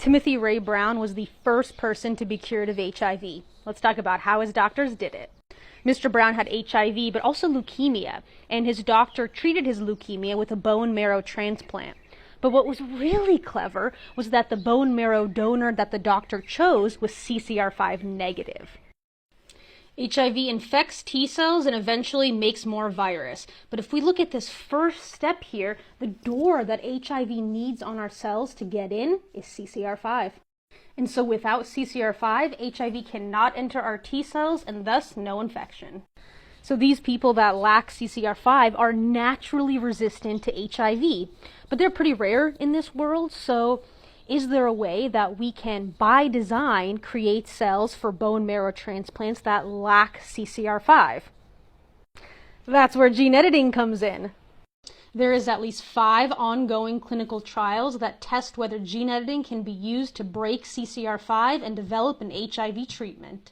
Timothy Ray Brown was the first person to be cured of HIV. Let's talk about how his doctors did it. Mr. Brown had HIV, but also leukemia, and his doctor treated his leukemia with a bone marrow transplant. But what was really clever was that the bone marrow donor that the doctor chose was CCR5 negative. HIV infects T cells and eventually makes more virus. But if we look at this first step here, the door that HIV needs on our cells to get in is CCR5. And so without CCR5, HIV cannot enter our T cells and thus no infection. So these people that lack CCR5 are naturally resistant to HIV, but they're pretty rare in this world. So is there a way that we can, by design, create cells for bone marrow transplants that lack CCR5? That's where gene editing comes in. There is at least 5 ongoing clinical trials that test whether gene editing can be used to break CCR5 and develop an HIV treatment.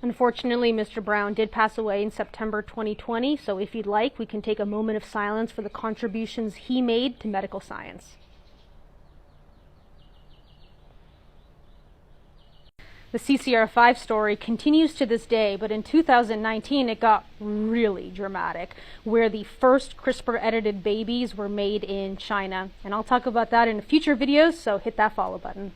Unfortunately, Mr. Brown did pass away in September 2020, so if you'd like, we can take a moment of silence for the contributions he made to medical science. The CCR5 story continues to this day, but in 2019 it got really dramatic, where the first CRISPR-edited babies were made in China. And I'll talk about that in future videos, so hit that follow button.